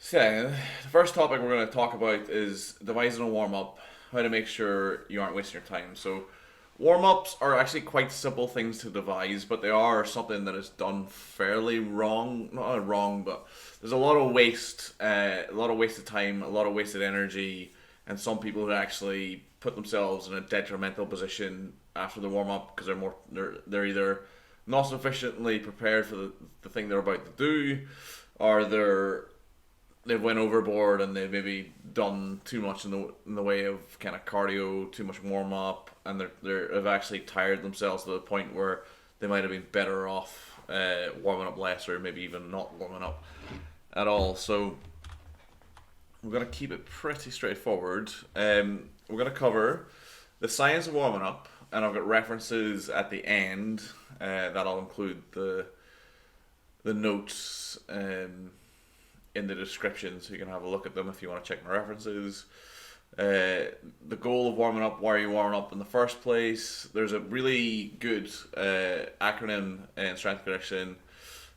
So, the first topic we're going to talk about is devising a warm up, how to make sure you aren't wasting your time. So, warm ups are actually quite simple things to devise, but they are something that is done fairly wrong. Not wrong, but there's a lot of wasted time, a lot of wasted energy, and some people who actually put themselves in a detrimental position after the warm up because they're either not sufficiently prepared for the thing they're about to do, or they've went overboard and they've maybe done too much in the way of kind of cardio, too much warm up, and they've actually tired themselves to the point where they might have been better off warming up less, or maybe even not warming up at all. So we're gonna keep it pretty straightforward. We're gonna cover the science of warming up, and I've got references at the end that'll include the notes. In the description, so you can have a look at them if you want to check my references. The goal of warming up, why are you warming up in the first place? There's a really good acronym in strength and conditioning.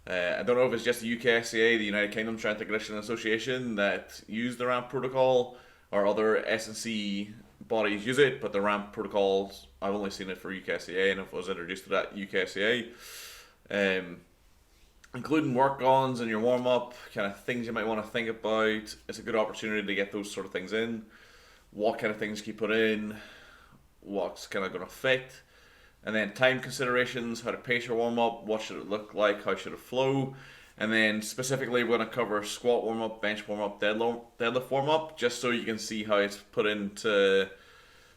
I don't know if it's just the UKSCA, the United Kingdom Strength and Conditioning Association, that use the R.A.M.P protocol, or other S&C bodies use it, but the R.A.M.P protocols, I've only seen it for UKSCA, and if I was introduced to that UKSCA. Including work-ons in your warm-up, kind of things you might want to think about. It's a good opportunity to get those sort of things in. What kind of things can you put in? What's kind of going to affect? And then time considerations, how to pace your warm-up, what should it look like, how should it flow? And then specifically we're going to cover squat warm-up, bench warm-up, deadlift warm-up, just so you can see how it's put into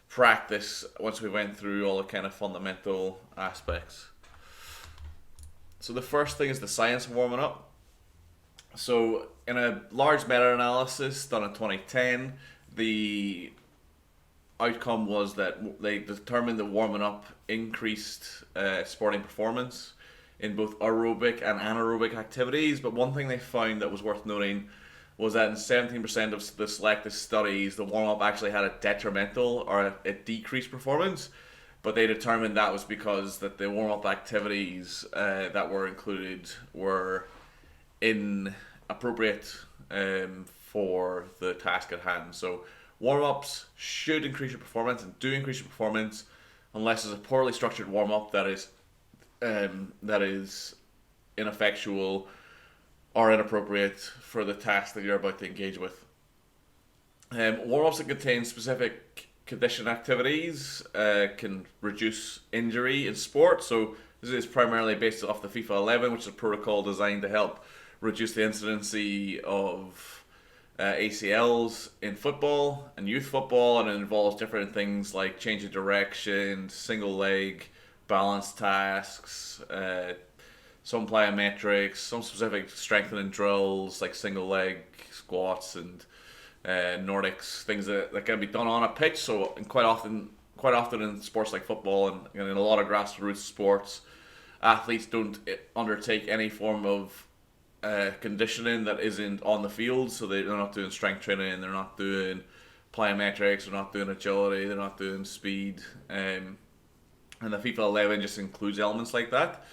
practice once we went through all the kind of fundamental aspects. So the first thing is the science of warming up. So in a large meta-analysis done in 2010, the outcome was that they determined that warming up increased sporting performance in both aerobic and anaerobic activities. But one thing they found that was worth noting was that in 17% of the selected studies, the warm-up actually had a detrimental or a decreased performance, but they determined that was because that the warm-up activities that were included were inappropriate for the task at hand. So warm-ups should increase your performance and do increase your performance, unless it's a poorly structured warm-up that is ineffectual or inappropriate for the task that you're about to engage with. Warm-ups that contain specific condition activities can reduce injury in sport. So this is primarily based off the FIFA 11, which is a protocol designed to help reduce the incidency of ACLs in football and youth football, and it involves different things like change of direction, single leg, balance tasks, some plyometrics, some specific strengthening drills like single leg squats and Nordics, things that can be done on a pitch. So and quite often in sports like football and in a lot of grassroots sports, athletes don't undertake any form of conditioning that isn't on the field. So they're not doing strength training, they're not doing plyometrics, they're not doing agility, they're not doing speed. And the FIFA 11 just includes elements like that,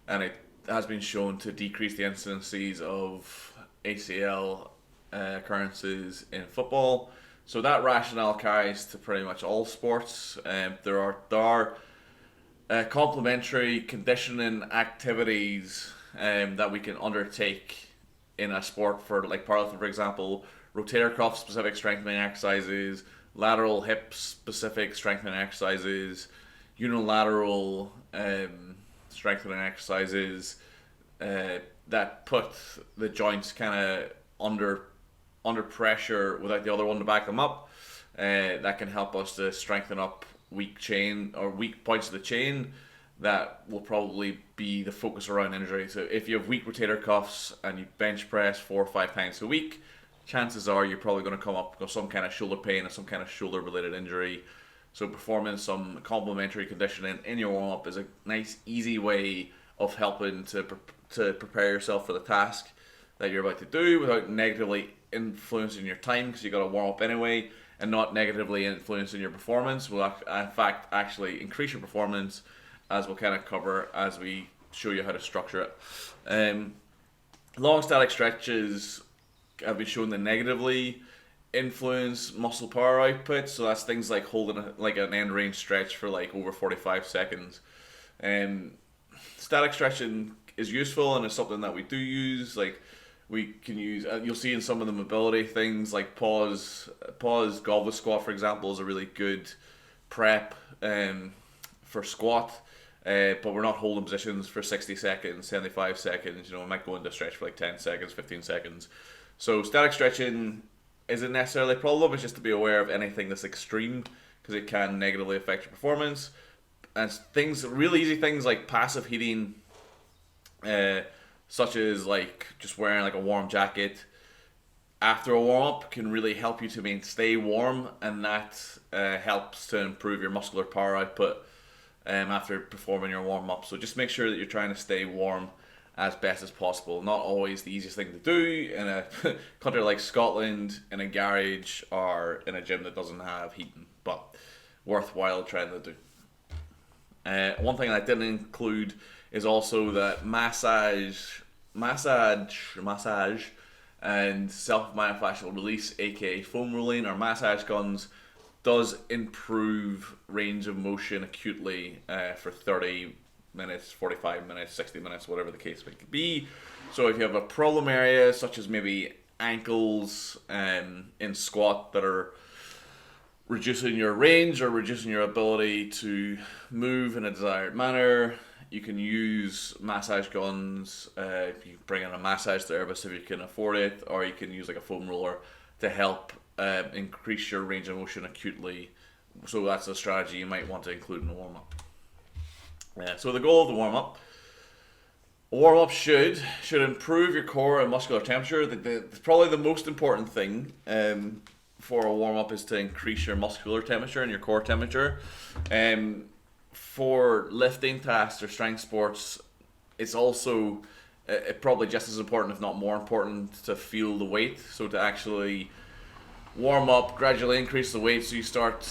and it has been shown to decrease the incidences of ACL occurrences in football. So that rationale carries to pretty much all sports. There are complementary conditioning activities that we can undertake in a sport for like powerlifting, for example, rotator cuff specific strengthening exercises, lateral hip specific strengthening exercises, unilateral strengthening exercises that put the joints kind of under pressure without the other one to back them up. That can help us to strengthen up weak chain or weak points of the chain that will probably be the focus around injury. So if you have weak rotator cuffs and you bench press 4 or 5 times a week, chances are you're probably going to come up with some kind of shoulder pain or some kind of shoulder related injury. So performing some complementary conditioning in your warm up is a nice, easy way of helping to prepare yourself for the task that you're about to do without negatively influencing your time, because you got to warm up anyway, and not negatively influencing your performance. Will in fact actually increase your performance, as we'll kind of cover as we show you how to structure it. Long static stretches have been shown to negatively influence muscle power output. So that's things like holding like an end range stretch for like over 45 seconds. Um, Static stretching is useful and is something that we do use. Like we can use, you'll see in some of the mobility things like pause goblet squat, for example, is a really good prep for squat. But we're not holding positions for 60 seconds, 75 seconds. We might go into stretch for like 10 seconds, 15 seconds. So static stretching isn't necessarily a problem. It's just to be aware of anything that's extreme because it can negatively affect your performance. And things, really easy things like passive heating, such as like just wearing like a warm jacket after a warm up can really help you to stay warm, and that helps to improve your muscular power output after performing your warm up. So just make sure that you're trying to stay warm as best as possible. Not always the easiest thing to do in a country like Scotland, in a garage, or in a gym that doesn't have heating, but worthwhile trying to do. One thing I didn't include is also that massage, and self-manufactured release, aka foam rolling or massage guns, does improve range of motion acutely for 30 minutes, 45 minutes, 60 minutes, whatever the case may be. So if you have a problem area such as maybe ankles in squat that are reducing your range or reducing your ability to move in a desired manner, you can use massage guns. You bring in a massage therapist if you can afford it, or you can use like a foam roller to help increase your range of motion acutely. So that's a strategy you might want to include in the warm up. So the goal of the warm up. A warm up should improve your core and muscular temperature. Probably the most important thing for a warm up is to increase your muscular temperature and your core temperature. For lifting tasks or strength sports, it's also probably just as important, if not more important, to feel the weight. So to actually warm up, gradually increase the weight, so you start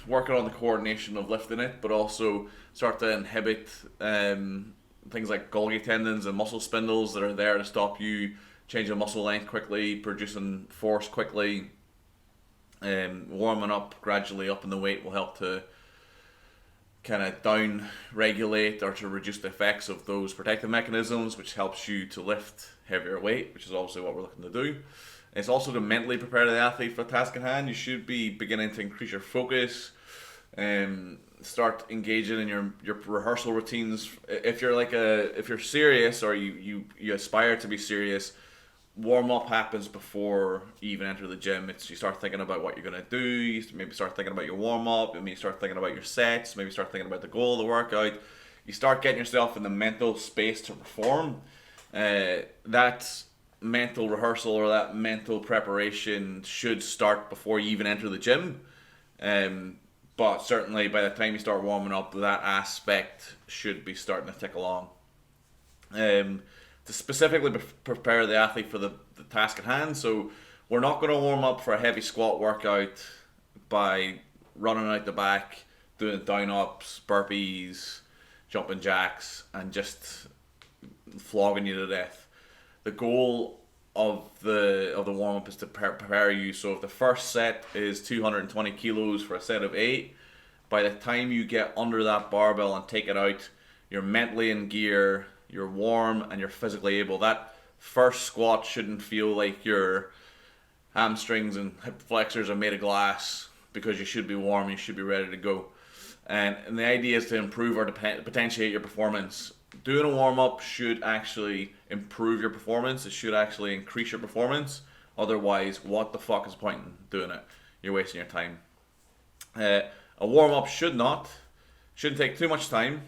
working on the coordination of lifting it, but also start to inhibit things like Golgi tendons and muscle spindles that are there to stop you changing muscle length quickly, producing force quickly. Warming up gradually up in the weight will help to kind of down regulate or to reduce the effects of those protective mechanisms, which helps you to lift heavier weight, which is obviously what we're looking to do. It's also to mentally prepare the athlete for the task at hand. You should be beginning to increase your focus and start engaging in your rehearsal routines. If you're serious, or you aspire to be serious, warm up happens before you even enter the gym. You start thinking about what you're gonna do. You maybe start thinking about your warm up. Maybe you start thinking about your sets. Maybe start thinking about the goal of the workout. You start getting yourself in the mental space to perform. That mental rehearsal or that mental preparation should start before you even enter the gym. But certainly by the time you start warming up, that aspect should be starting to tick along. To specifically prepare the athlete for the task at hand. So we're not going to warm up for a heavy squat workout by running out the back, doing down ups, burpees, jumping jacks, and just flogging you to death. The goal of the warm up is to prepare you. So if the first set is 220 kilos for a set of 8, by the time you get under that barbell and take it out, you're mentally in gear, you're warm, and you're physically able. That first squat shouldn't feel like your hamstrings and hip flexors are made of glass, because you should be warm, you should be ready to go. And the idea is to improve or to potentiate your performance. Doing a warm up should actually improve your performance. It should actually increase your performance. Otherwise, what the fuck is the point in doing it? You're wasting your time. A warm up shouldn't take too much time.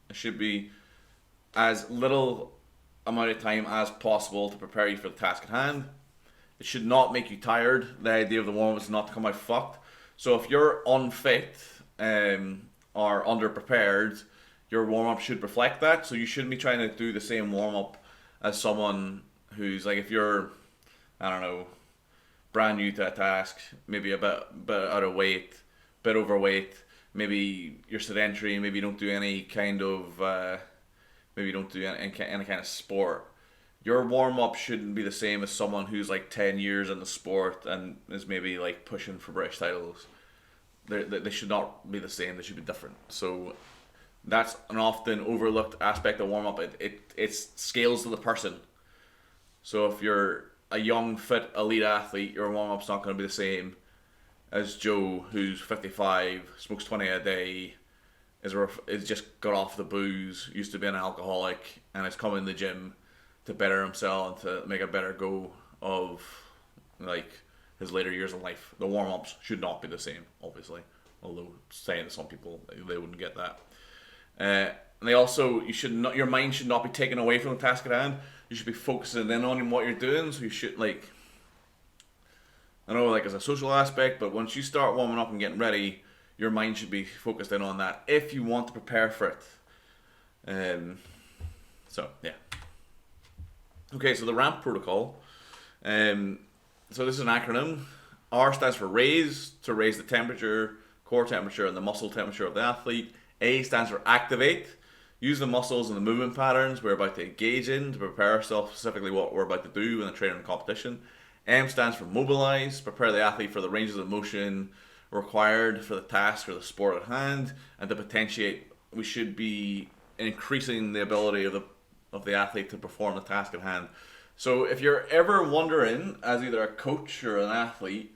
It should be as little amount of time as possible to prepare you for the task at hand. It should not make you tired. The idea of the warm up is not to come out fucked. So if you're unfit or underprepared, your warm up should reflect that. So you shouldn't be trying to do the same warm up as someone who's like, if you're, I don't know, brand new to a task, maybe a bit out of weight, bit overweight, maybe you're sedentary, maybe you don't do any kind of any kind of sport. your warm up shouldn't be the same as someone who's like 10 years in the sport and is maybe like pushing for British titles. They should not be the same. They should be different. So that's an often overlooked aspect of warm up. It scales to the person. So if you're a young, fit, elite athlete, your warm up's not going to be the same as Joe, who's 55, smokes 20 a day, is just got off the booze, used to be an alcoholic, and is coming to the gym to better himself and to make a better go of like his later years in life. The warm ups should not be the same, obviously. Although saying to some people they wouldn't get that. And they also you should not your mind should not be taken away from the task at hand. You should be focusing in on what you're doing. So you should like I know like as a social aspect, but once you start warming up and getting ready, your mind should be focused in on that if you want to prepare for it. So yeah. Okay, so the R.A.M.P protocol. So this is an acronym. R stands for raise, to raise the temperature, core temperature, and the muscle temperature of the athlete. A stands for activate. Use the muscles and the movement patterns we're about to engage in to prepare ourselves specifically what we're about to do in the training and competition. M stands for mobilize. Prepare the athlete for the ranges of motion required for the task or the sport at hand, and to potentiate. We should be increasing the ability of the athlete to perform the task at hand. So if you're ever wondering, as either a coach or an athlete,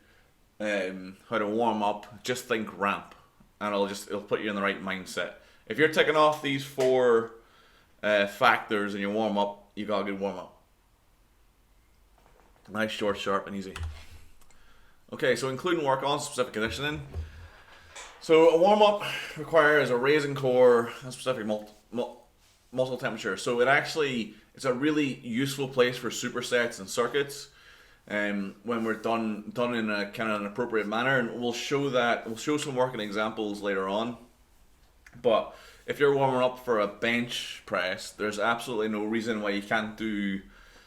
how to warm up, just think R.A.M.P, and it'll put you in the right mindset. If you're ticking off these four factors in your warm up, you got a good warm up. Nice, short, sharp, and easy. Okay, so including work on specific conditioning. So a warm up requires a raising core and specific muscle temperature. So it's a really useful place for supersets and circuits. When we're done in a kind of an appropriate manner, and we'll show some working examples later on. But if you're warming up for a bench press, there's absolutely no reason why you can't do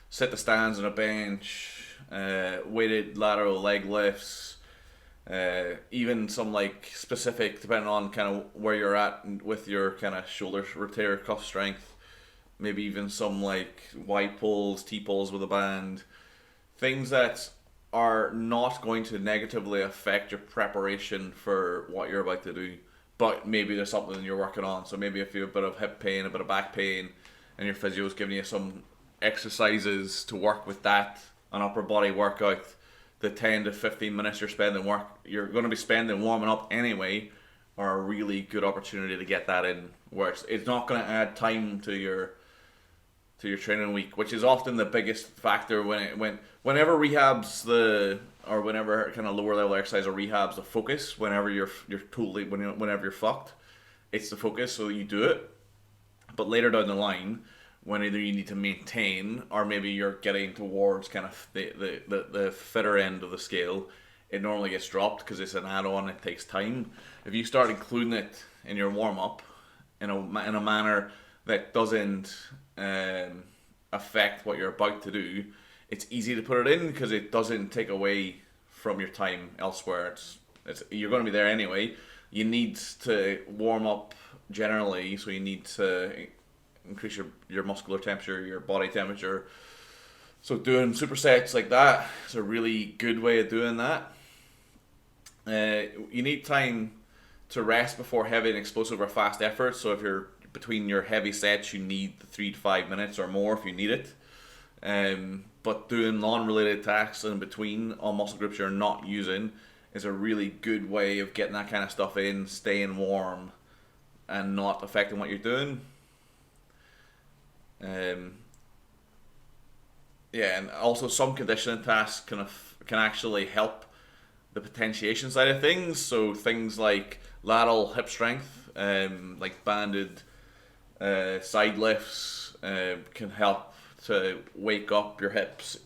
sit to stands on a bench, weighted lateral leg lifts, even some like specific, depending on kind of where you're at with your kind of shoulder rotator cuff strength, maybe even some like Y pulls, T pulls with a band, things that are not going to negatively affect your preparation for what you're about to do. But maybe there's something you're working on. So maybe if you have a bit of hip pain, a bit of back pain, and your physio's giving you some exercises to work with that, an upper body workout, the 10 to 15 minutes you're going to be spending warming up anyway, are a really good opportunity to get that in. Where it's not going to add time to your training week, which is often the biggest factor whenever whenever kind of lower level exercise or rehabs the focus. Whenever whenever you're fucked, it's the focus, so you do it. But later down the line, when either you need to maintain or maybe you're getting towards kind of the fitter end of the scale, it normally gets dropped because it's an add-on. It takes time. If you start including it in your warm up in a manner that doesn't affect what you're about to do, it's easy to put it in because it doesn't take away from your time elsewhere. You're going to be there anyway. You need to warm up generally, so you need to increase your muscular temperature, your body temperature. So doing supersets like that is a really good way of doing that. You need time to rest before heavy and explosive or fast efforts. So if you're between your heavy sets, you need 3 to 5 minutes or more if you need it. But doing non-related tasks in between on muscle groups you're not using is a really good way of getting that kind of stuff in, staying warm, and not affecting what you're doing. And also some conditioning tasks can actually help the potentiation side of things. So things like lateral hip strength, like banded side lifts, can help to wake up your hips.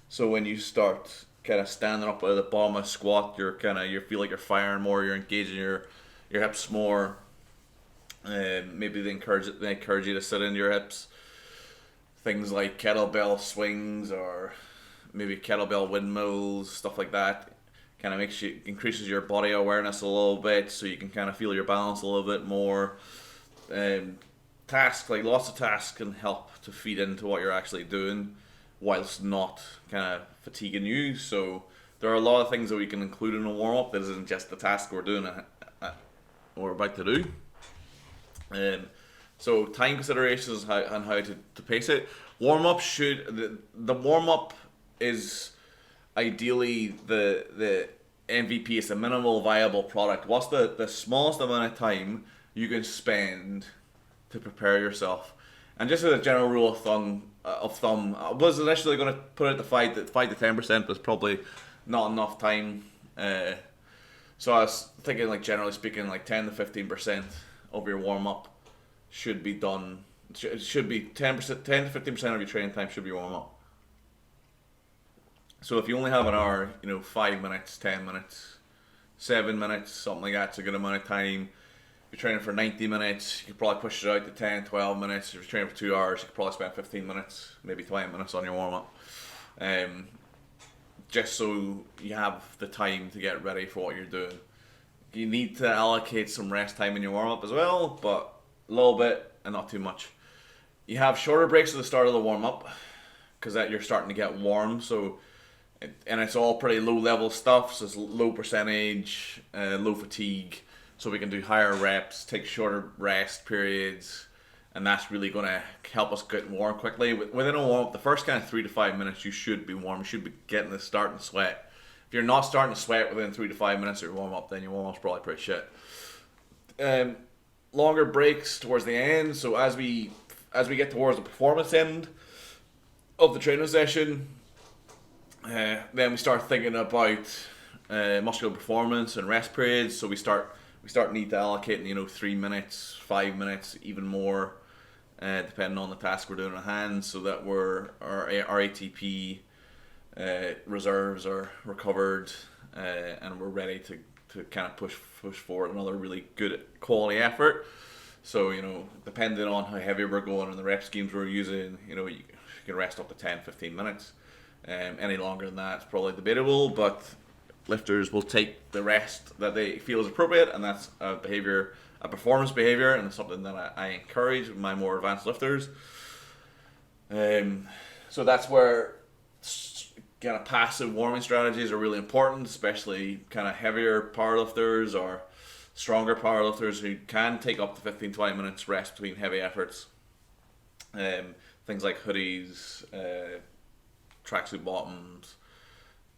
So when you start kind of standing up at the bottom of a squat, you feel like you're firing more, you're engaging your hips more. Maybe they encourage you to sit into your hips. Things like kettlebell swings or maybe kettlebell windmills, stuff like that, kind of increases your body awareness a little bit, so you can kind of feel your balance a little bit more. Lots of tasks can help to feed into what you're actually doing. whilst not kind of fatiguing you. So there are a lot of things that we can include in a warm up that isn't just the task we're doing, we're about to do. So time considerations and how to pace it. Warm up the warm up is ideally the MVP. Is the minimal viable product. What's the smallest amount of time you can spend to prepare yourself? And just as a general rule of thumb, I was initially going to put it to 5 to 10% was probably not enough time. So I was thinking, like, generally speaking, like 10 to 15% of your warm up should be done. It should be 10%, 10 to 15% of your training time should be warm up. So if you only have an hour, 5 minutes, 10 minutes, 7 minutes, something like that's a good amount of time. If you're training for 90 minutes, you could probably push it out to 10, 12 minutes. If you're training for 2 hours, you could probably spend 15 minutes, maybe 20 minutes on your warm up. Just so you have the time to get ready for what you're doing. You need to allocate some rest time in your warm up as well, but a little bit and not too much. You have shorter breaks at the start of the warm up because that you're starting to get warm. And it's all pretty low level stuff, so it's low percentage, low fatigue. So we can do higher reps, take shorter rest periods, and that's really going to help us get warm quickly. Within a warm up, the first kind of 3 to 5 minutes, you should be warm. You should be getting the starting to sweat. If you're not starting to sweat within 3 to 5 minutes of your warm up, then your warm up's probably pretty shit. Longer breaks towards the end. So as we get towards the performance end of the training session, then we start thinking about muscular performance and rest periods. So we start need to allocate 3 minutes, 5 minutes, even more, depending on the task we're doing at hand, so that our ATP reserves are recovered, and we're ready to kind of push forward another really good quality effort. So depending on how heavy we're going and the rep schemes we're using, you can rest up to 10, 15 minutes. Any longer than that, it's probably debatable, but lifters will take the rest that they feel is appropriate, and that's a performance behavior, and it's something that I encourage with my more advanced lifters. So that's where kind of passive warming strategies are really important, especially kind of heavier powerlifters or stronger powerlifters who can take up to 15-20 minutes rest between heavy efforts. Things like hoodies, tracksuit bottoms,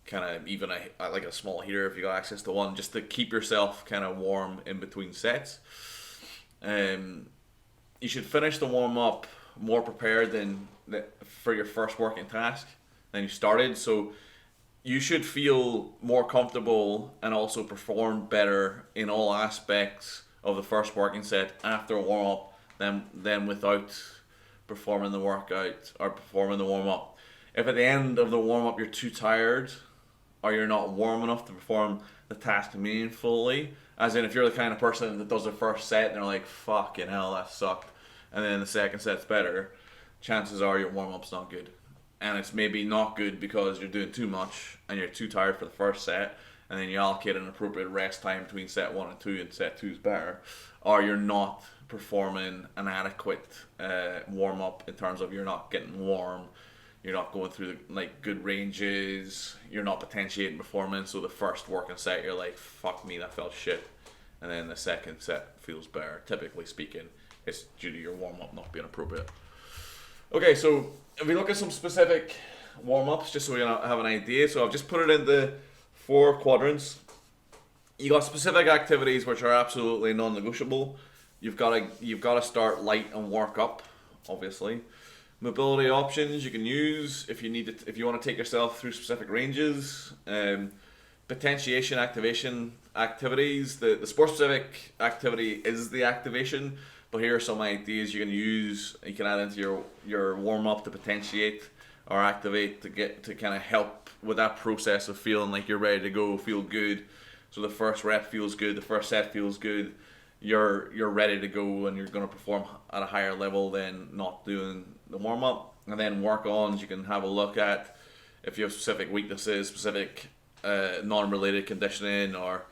kind of even like a small heater if you got access to one, just to keep yourself kind of warm in between sets. You should finish the warm up more prepared for your first working task than you started. So you should feel more comfortable and also perform better in all aspects of the first working set after a warm up than without performing the workout or performing the warm up. If at the end of the warm up you're too tired or you're not warm enough to perform the task meaningfully, as in if you're the kind of person that does the first set and they're like, fucking hell, that sucked, and then the second set's better, chances are your warm up's not good. And it's maybe not good because you're doing too much and you're too tired for the first set, and then you allocate an appropriate rest time between set 1 and 2 and set 2 is better, or you're not performing an adequate warm up in terms of you're not getting warm, you're not going through good ranges, you're not potentiating performance. So the first working set you're like, fuck me, that felt shit, and then the second set feels better. Typically speaking, it's due to your warm up not being appropriate. Okay, so if we look at some specific warm ups, just so we have an idea, so I've just put it into 4 quadrants. You got specific activities which are absolutely non-negotiable. You've got to start light and work up, obviously. Mobility options you can use if you want to take yourself through specific ranges. Potentiation activation activities. The sport specific activity is the activation, but here are some ideas you can use. You can add into your warm up to potentiate or activate to kind of help with that process of feeling like you're ready to go, feel good. So the first rep feels good, the first set feels good. You're ready to go and you're going to perform at a higher level than not doing the warm up. And then work ons you can have a look at if you have specific weaknesses, specific non-related conditioning or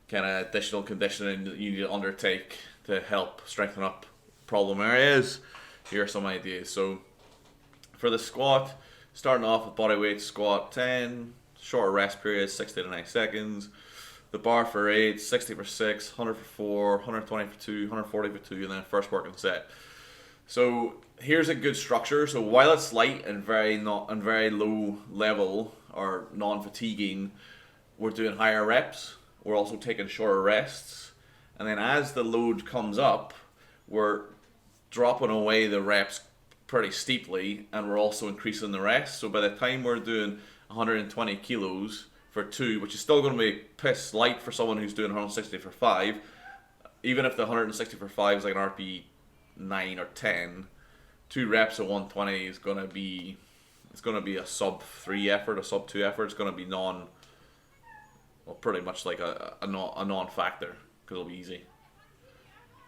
kind of additional conditioning that you need to undertake to help strengthen up problem areas. Here are some ideas. So for the squat, starting off with bodyweight squat 10, shorter rest period 60 to 90 seconds. The bar for 8, 60 for 6, 100 for 4, 120 for 2, 140 for 2, and then first working set. So here's a good structure. So while it's light and very low level or non-fatiguing, we're doing higher reps. We're also taking shorter rests, and then as the load comes up, we're dropping away the reps pretty steeply, and we're also increasing the rest. So by the time we're doing 120 kilos for 2, which is still going to be piss light for someone who's doing 160 for 5, even if the 160 for 5 is like an RP 9 or 10, 2 reps of 120 is going to be, it's going to be a sub 3 effort, a sub 2 effort. It's going to be pretty much like a non-factor, because it'll be easy.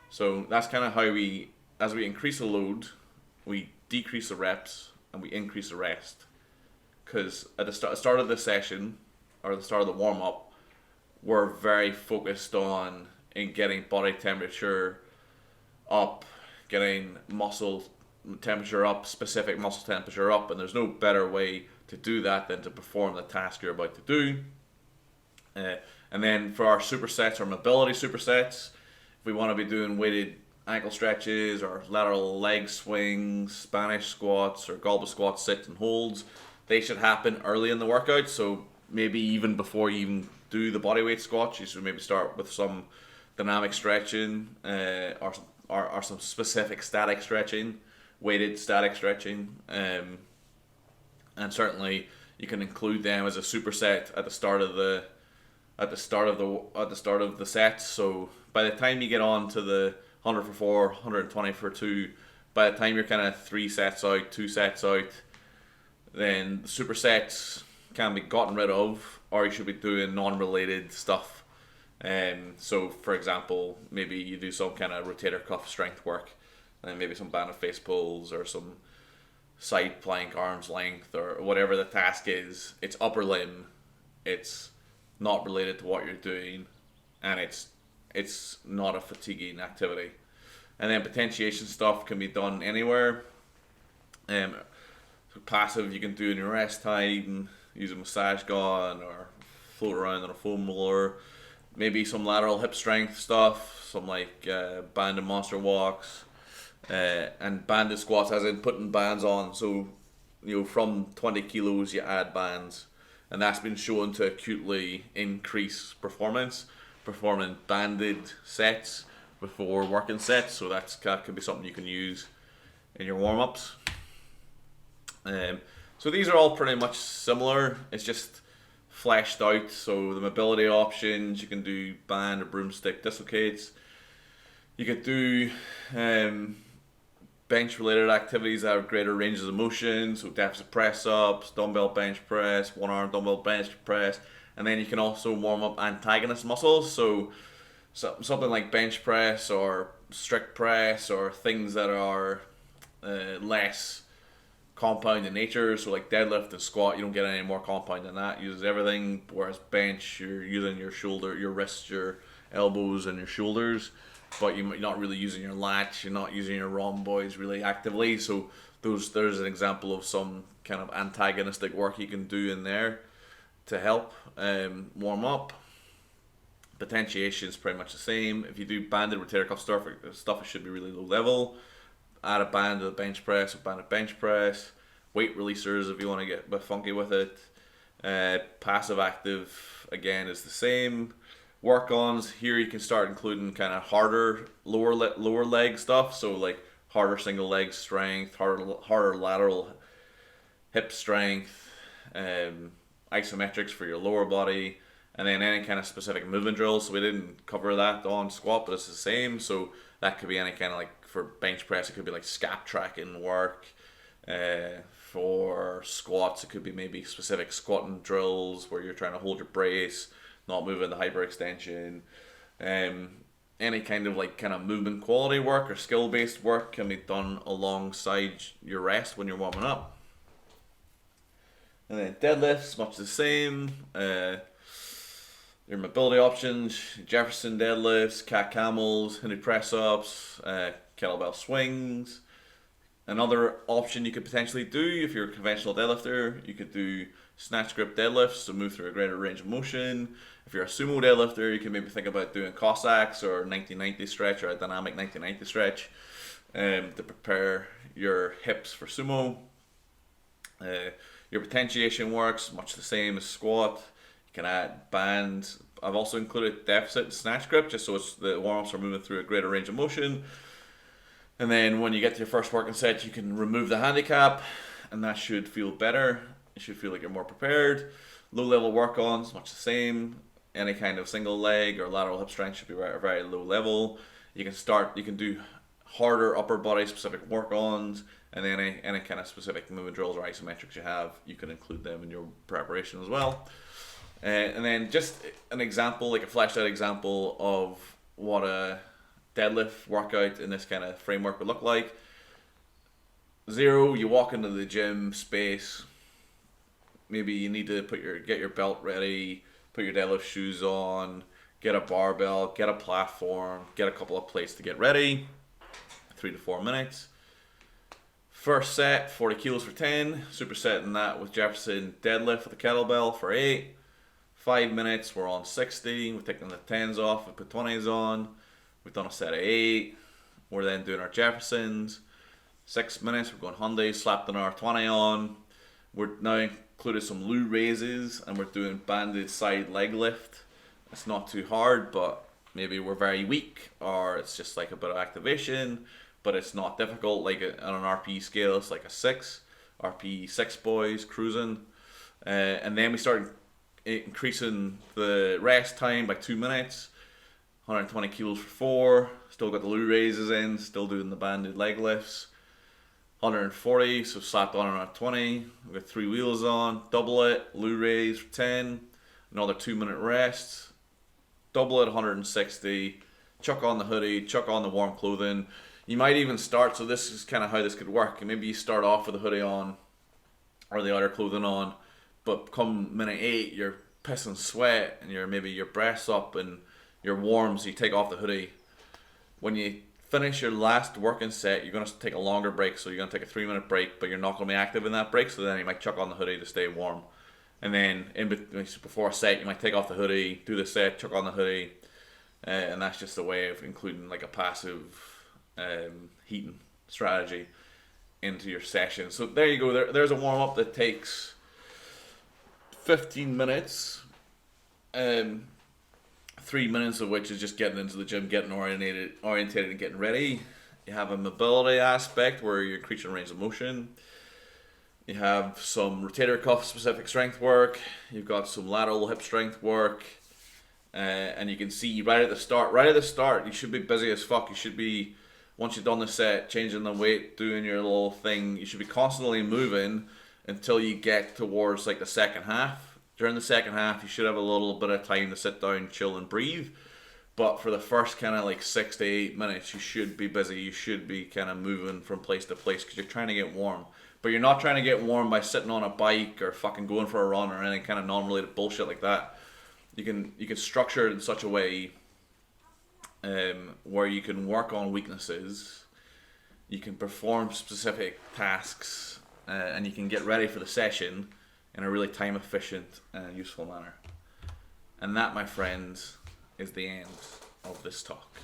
So that's kind of how as we increase the load, we decrease the reps and we increase the rest. Because at the start of the session, or the start of the warm-up, we're very focused on getting body temperature up, getting muscle temperature up, specific muscle temperature up, and there's no better way to do that than to perform the task you're about to do. And then for our supersets, our mobility supersets, if we want to be doing weighted ankle stretches or lateral leg swings, Spanish squats or goblet squats, sits and holds, they should happen early in the workout. So maybe even before you even do the bodyweight squats, you should maybe start with some dynamic stretching or some specific static stretching, weighted static stretching, and certainly you can include them as a superset at the start of the set. So by the time you get on to the 100 for 4, 120 for 2, by the time you're kind of 3 sets out, 2 sets out, then the supersets can be gotten rid of, or you should be doing non-related stuff. So for example, maybe you do some kind of rotator cuff strength work, and maybe some banded face pulls or some side plank arm's length or whatever the task is. It's upper limb, it's not related to what you're doing, and it's not a fatiguing activity. And then potentiation stuff can be done anywhere. Passive you can do in your rest time, use a massage gun or float around on a foam roller. Maybe some lateral hip strength stuff, some like banded monster walks, and banded squats, as in putting bands on. So from 20 kilos you add bands, and that's been shown to acutely increase performance, performing banded sets before working sets. So that could be something you can use in your warm-ups. So these are all pretty much similar. It's just fleshed out. So the mobility options, you can do band or broomstick dislocates. You could do bench related activities that have greater ranges of motion, so deficit press ups, dumbbell bench press, one arm dumbbell bench press, and then you can also warm up antagonist muscles, so something like bench press or strict press or things that are less compound in nature. So like deadlift and squat, you don't get any more compound than that. It uses everything, whereas bench, you're using your shoulder, your wrists, your elbows, and your shoulders, but you're not really using your lats, you're not using your rhomboids really actively. So there's an example of some kind of antagonistic work you can do in there to help warm up. Potentiation is pretty much the same. If you do banded rotator cuff stuff, it should be really low level. Add a band to the bench press, or banded bench press. Weight releasers if you want to get a bit funky with it. Passive active again is the same. Work-ons here you can start including kind of harder lower leg stuff. So like harder single leg strength, harder lateral hip strength, isometrics for your lower body, and then any kind of specific movement drills. So we didn't cover that on squat, but it's the same. So that could be any kind of, like for bench press, it could be like scap tracking work. For squats, it could be maybe specific squatting drills where you're trying to hold your brace, not moving the hyperextension. Any kind of movement quality work or skill based work can be done alongside your rest when you're warming up. And then deadlifts, much the same. Your mobility options: Jefferson deadlifts, cat camels, Hindu press ups, kettlebell swings, Another option you could potentially do if you're a conventional deadlifter, you could do snatch grip deadlifts to move through a greater range of motion. If you're a sumo deadlifter, you can maybe think about doing Cossacks or 1990 stretch or a dynamic 1990 stretch to prepare your hips for sumo. Your potentiation works much the same as squat. You can add bands. I've also included deficit and snatch grip just so the warm-ups are moving through a greater range of motion. And then when you get to your first working set, you can remove the handicap, and that should feel better. You should feel like you're more prepared. Low level work-ons, much the same. Any kind of single leg or lateral hip strength should be very, very low level. You can do harder upper body specific work-ons, and then any kind of specific movement drills or isometrics you have, you can include them in your preparation as well. And then just an example, like a fleshed out example of what a deadlift workout in this kind of framework would look like. 0, you walk into the gym space. Maybe you need to get your belt ready, put your deadlift shoes on, get a barbell, get a platform, get a couple of plates to get ready. 3 to 4 minutes. First set, 40 kilos for 10. Supersetting that with Jefferson deadlift with a kettlebell for 8. 5 minutes, we're on 60. We're taking the 10s off, we put 20s on. We've done a set of 8. We're then doing our Jeffersons. 6 minutes, we're going Hyundai, slapped an R20 on. We're now included some loo raises, and we're doing banded side leg lift. It's not too hard, but maybe we're very weak, or it's just like a bit of activation, but it's not difficult. Like on an R.P scale, it's like a 6. R.P 6 boys, cruising. And then we started increasing the rest time by 2 minutes. 120 kilos for 4. Still got the loo raises in, still doing the banded leg lifts. 140, so slapped on around 20. We've got 3 wheels on, double it, loo raise for 10. Another 2 minute rest. Double it, 160. Chuck on the hoodie, chuck on the warm clothing. You might even start, so this is kind of how this could work. And maybe you start off with the hoodie on or the outer clothing on, but come minute 8, you're pissing sweat and maybe your breath's up and you're warm, so you take off the hoodie. When you finish your last working set, you're going to take a longer break, so you're going to take a 3 minute break, but you're not going to be active in that break, so then you might chuck on the hoodie to stay warm. And then before a set, you might take off the hoodie, do the set, chuck on the hoodie, and that's just a way of including like a passive heating strategy into your session. So there you go. There's a warm up that takes 15 minutes. 3 minutes of which is just getting into the gym, getting orientated and getting ready. You have a mobility aspect where you're increasing range of motion. You have some rotator cuff specific strength work. You've got some lateral hip strength work. And you can see right at the start, you should be busy as fuck. You should be, once you've done the set, changing the weight, doing your little thing, you should be constantly moving until you get towards like the second half. During the second half, you should have a little bit of time to sit down, chill, and breathe. But for the first kind of like 6 to 8 minutes, you should be busy. You should be kind of moving from place to place because you're trying to get warm. But you're not trying to get warm by sitting on a bike or fucking going for a run or any kind of non-related bullshit like that. You can structure it in such a way where you can work on weaknesses, you can perform specific tasks, and you can get ready for the session in a really time efficient and useful manner. And that, my friends, is the end of this talk.